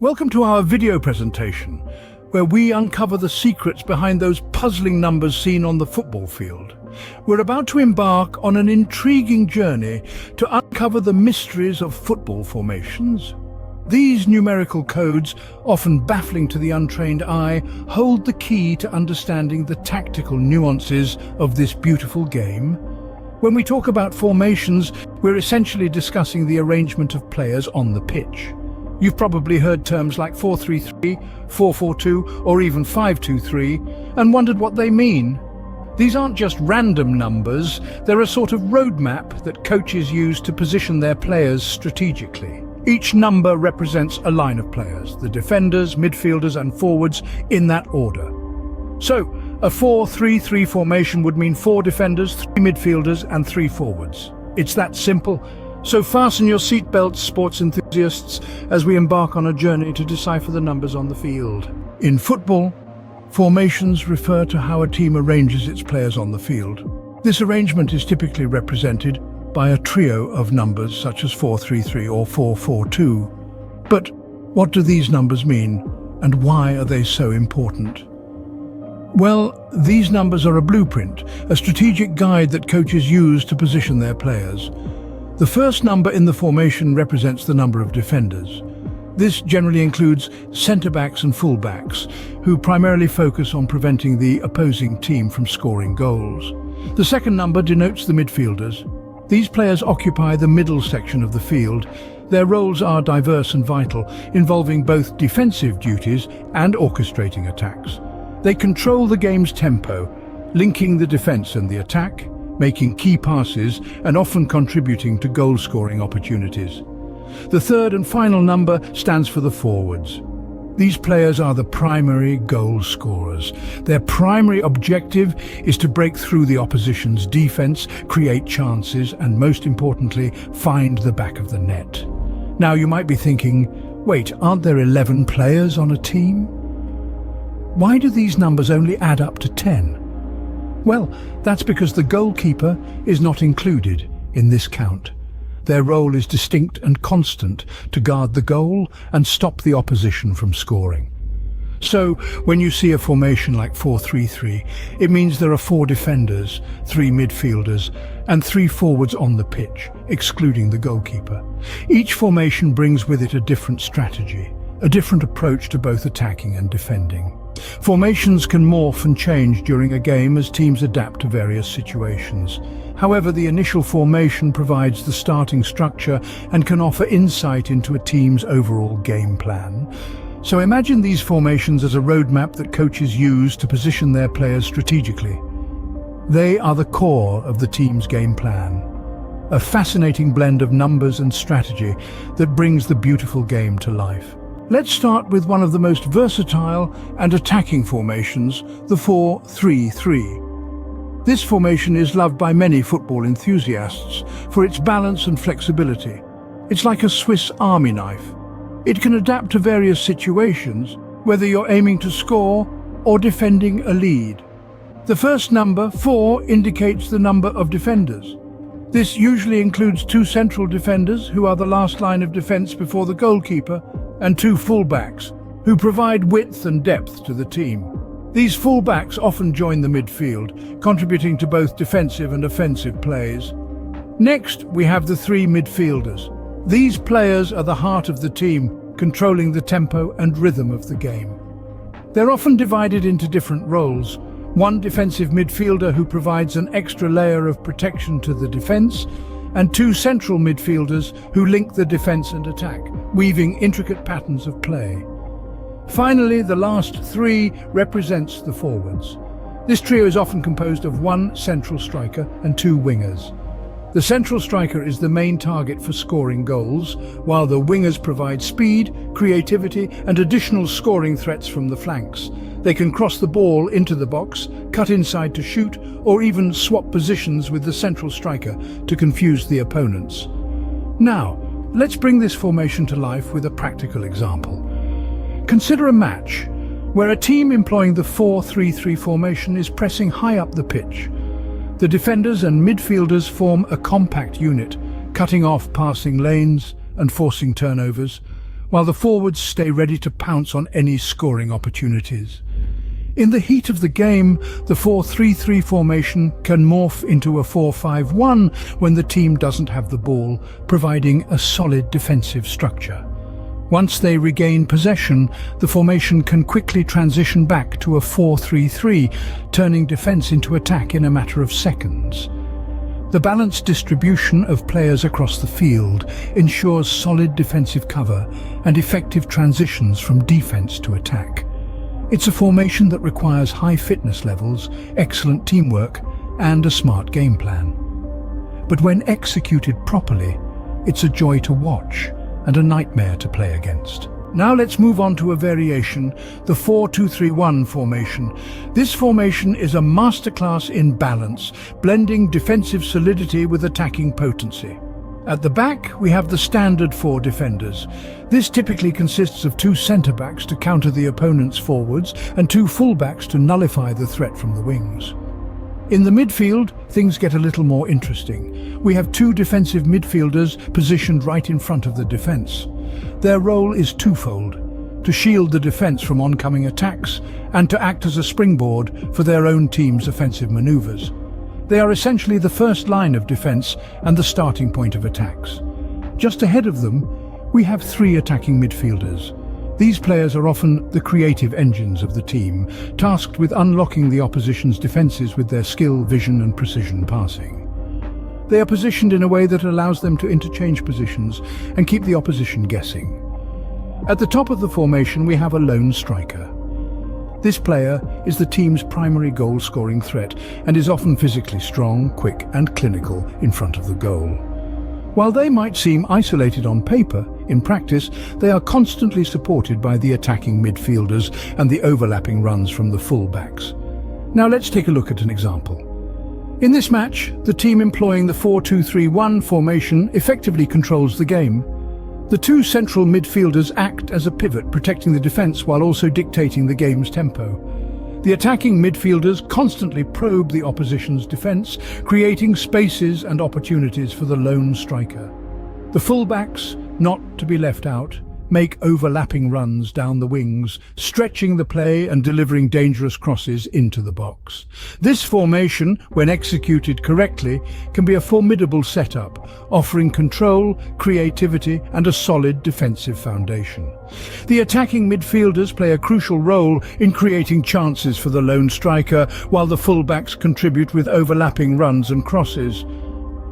Welcome to our video presentation, where we uncover the secrets behind those puzzling numbers seen on the football field. We're about to embark on an intriguing journey to uncover the mysteries of football formations. These numerical codes, often baffling to the untrained eye, hold the key to understanding the tactical nuances of this beautiful game. When we talk about formations, we're essentially discussing the arrangement of players on the pitch. You've probably heard terms like 4-3-3, 4-4-2, or even 5-2-3, and wondered what they mean. These aren't just random numbers, they're a sort of roadmap that coaches use to position their players strategically. Each number represents a line of players, the defenders, midfielders, and forwards in that order. So, a 4-3-3 formation would mean 4 defenders, 3 midfielders, and 3 forwards. It's that simple. So fasten your seatbelts, sports enthusiasts, as we embark on a journey to decipher the numbers on the field. In football, formations refer to how a team arranges its players on the field. This arrangement is typically represented by a trio of numbers such as 4-3-3 or 4-4-2. But what do these numbers mean, and why are they so important? Well, these numbers are a blueprint, a strategic guide that coaches use to position their players. The first number in the formation represents the number of defenders. This generally includes centre-backs and full-backs, who primarily focus on preventing the opposing team from scoring goals. The second number denotes the midfielders. These players occupy the middle section of the field. Their roles are diverse and vital, involving both defensive duties and orchestrating attacks. They control the game's tempo, linking the defence and the attack, making key passes and often contributing to goal-scoring opportunities. The third and final number stands for the forwards. These players are the primary goal scorers. Their primary objective is to break through the opposition's defense, create chances, and most importantly, find the back of the net. Now you might be thinking, wait, aren't there 11 players on a team? Why do these numbers only add up to 10? Well, that's because the goalkeeper is not included in this count. Their role is distinct and constant to guard the goal and stop the opposition from scoring. So, when you see a formation like 4-3-3, it means there are 4 defenders, 3 midfielders, and 3 forwards on the pitch, excluding the goalkeeper. Each formation brings with it a different strategy, a different approach to both attacking and defending. Formations can morph and change during a game as teams adapt to various situations. However, the initial formation provides the starting structure and can offer insight into a team's overall game plan. So imagine these formations as a roadmap that coaches use to position their players strategically. They are the core of the team's game plan, a fascinating blend of numbers and strategy that brings the beautiful game to life. Let's start with one of the most versatile and attacking formations, the 4-3-3. This formation is loved by many football enthusiasts for its balance and flexibility. It's like a Swiss Army knife. It can adapt to various situations, whether you're aiming to score or defending a lead. The first number, 4, indicates the number of defenders. This usually includes 2 central defenders, who are the last line of defence before the goalkeeper, and 2 fullbacks, who provide width and depth to the team. These fullbacks often join the midfield, contributing to both defensive and offensive plays. Next, we have the 3 midfielders. These players are the heart of the team, controlling the tempo and rhythm of the game. They're often divided into different roles. 1 defensive midfielder who provides an extra layer of protection to the defence, and 2 central midfielders who link the defence and attack, weaving intricate patterns of play. Finally, the last 3 represents the forwards. This trio is often composed of 1 central striker and 2 wingers. The central striker is the main target for scoring goals, while the wingers provide speed, creativity, and additional scoring threats from the flanks. They can cross the ball into the box, cut inside to shoot, or even swap positions with the central striker to confuse the opponents. Now, let's bring this formation to life with a practical example. Consider a match where a team employing the 4-3-3 formation is pressing high up the pitch. The defenders and midfielders form a compact unit, cutting off passing lanes and forcing turnovers, while the forwards stay ready to pounce on any scoring opportunities. In the heat of the game, the 4-3-3 formation can morph into a 4-5-1 when the team doesn't have the ball, providing a solid defensive structure. Once they regain possession, the formation can quickly transition back to a 4-3-3, turning defense into attack in a matter of seconds. The balanced distribution of players across the field ensures solid defensive cover and effective transitions from defense to attack. It's a formation that requires high fitness levels, excellent teamwork, and a smart game plan. But when executed properly, it's a joy to watch and a nightmare to play against. Now let's move on to a variation, the 4-2-3-1 formation. This formation is a masterclass in balance, blending defensive solidity with attacking potency. At the back, we have the standard 4 defenders. This typically consists of 2 centre-backs to counter the opponent's forwards and 2 full-backs to nullify the threat from the wings. In the midfield, things get a little more interesting. We have 2 defensive midfielders positioned right in front of the defence. Their role is twofold: to shield the defence from oncoming attacks and to act as a springboard for their own team's offensive manoeuvres. They are essentially the first line of defence and the starting point of attacks. Just ahead of them, we have 3 attacking midfielders. These players are often the creative engines of the team, tasked with unlocking the opposition's defences with their skill, vision and precision passing. They are positioned in a way that allows them to interchange positions and keep the opposition guessing. At the top of the formation, we have a lone striker. This player is the team's primary goal-scoring threat and is often physically strong, quick and clinical in front of the goal. While they might seem isolated on paper, in practice they are constantly supported by the attacking midfielders and the overlapping runs from the full-backs. Now let's take a look at an example. In this match, the team employing the 4-2-3-1 formation effectively controls the game. The 2 central midfielders act as a pivot, protecting the defence while also dictating the game's tempo. The attacking midfielders constantly probe the opposition's defence, creating spaces and opportunities for the lone striker. The full-backs, not to be left out, make overlapping runs down the wings, stretching the play and delivering dangerous crosses into the box. This formation, when executed correctly, can be a formidable setup, offering control, creativity and a solid defensive foundation. The attacking midfielders play a crucial role in creating chances for the lone striker, while the full-backs contribute with overlapping runs and crosses.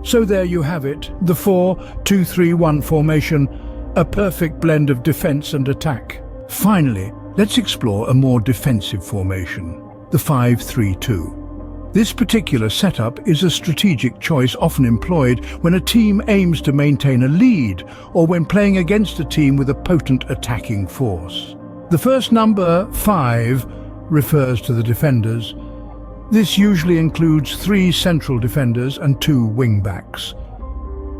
So there you have it, the 4-2-3-1 formation, a perfect blend of defense and attack. Finally, let's explore a more defensive formation, the 5-3-2. This particular setup is a strategic choice often employed when a team aims to maintain a lead or when playing against a team with a potent attacking force. The first number, 5, refers to the defenders. This usually includes 3 central defenders and 2 wing-backs.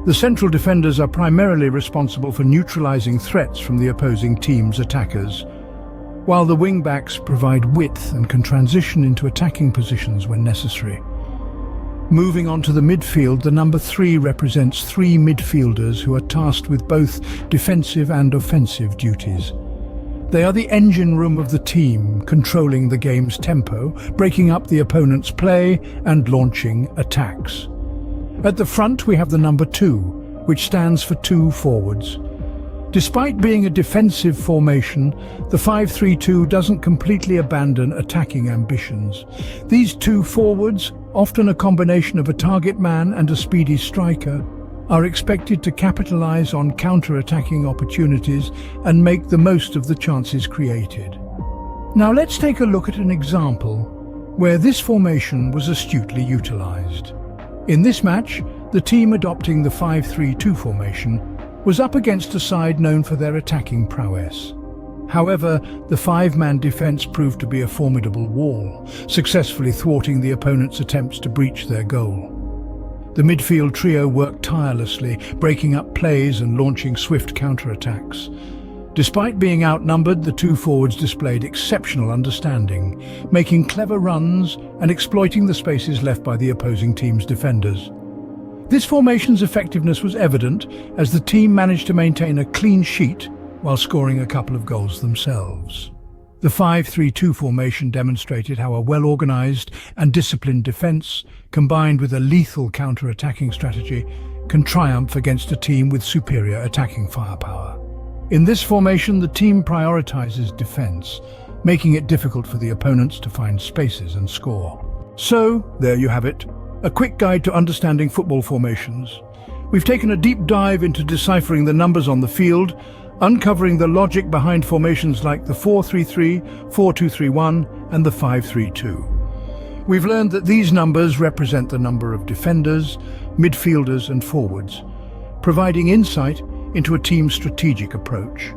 The central defenders are primarily responsible for neutralizing threats from the opposing team's attackers, while the wing-backs provide width and can transition into attacking positions when necessary. Moving on to the midfield, the number 3 represents 3 midfielders who are tasked with both defensive and offensive duties. They are the engine room of the team, controlling the game's tempo, breaking up the opponent's play and launching attacks. At the front we have the number 2, which stands for 2 forwards. Despite being a defensive formation, the 5-3-2 doesn't completely abandon attacking ambitions. These 2 forwards, often a combination of a target man and a speedy striker, are expected to capitalize on counter-attacking opportunities and make the most of the chances created. Now let's take a look at an example where this formation was astutely utilized. In this match, the team adopting the 5-3-2 formation was up against a side known for their attacking prowess. However, the 5-man defense proved to be a formidable wall, successfully thwarting the opponent's attempts to breach their goal. The midfield trio worked tirelessly, breaking up plays and launching swift counterattacks. Despite being outnumbered, the 2 forwards displayed exceptional understanding, making clever runs and exploiting the spaces left by the opposing team's defenders. This formation's effectiveness was evident as the team managed to maintain a clean sheet while scoring a couple of goals themselves. The 5-3-2 formation demonstrated how a well-organized and disciplined defense, combined with a lethal counter-attacking strategy, can triumph against a team with superior attacking firepower. In this formation, the team prioritizes defense, making it difficult for the opponents to find spaces and score. So, there you have it, a quick guide to understanding football formations. We've taken a deep dive into deciphering the numbers on the field, uncovering the logic behind formations like the 4-3-3, 4-2-3-1, and the 5-3-2. We've learned that these numbers represent the number of defenders, midfielders, and forwards, providing insight into a team's strategic approach.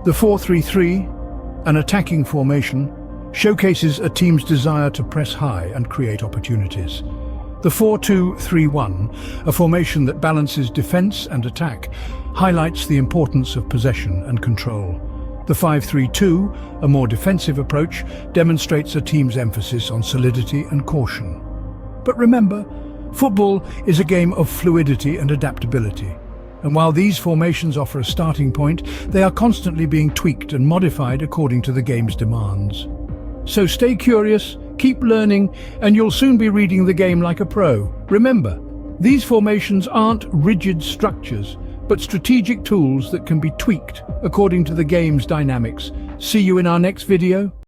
The 4-3-3, an attacking formation, showcases a team's desire to press high and create opportunities. The 4-2-3-1, a formation that balances defense and attack, highlights the importance of possession and control. The 5-3-2, a more defensive approach, demonstrates a team's emphasis on solidity and caution. But remember, football is a game of fluidity and adaptability. And while these formations offer a starting point, they are constantly being tweaked and modified according to the game's demands. So stay curious, keep learning, and you'll soon be reading the game like a pro. Remember, these formations aren't rigid structures, but strategic tools that can be tweaked according to the game's dynamics. See you in our next video.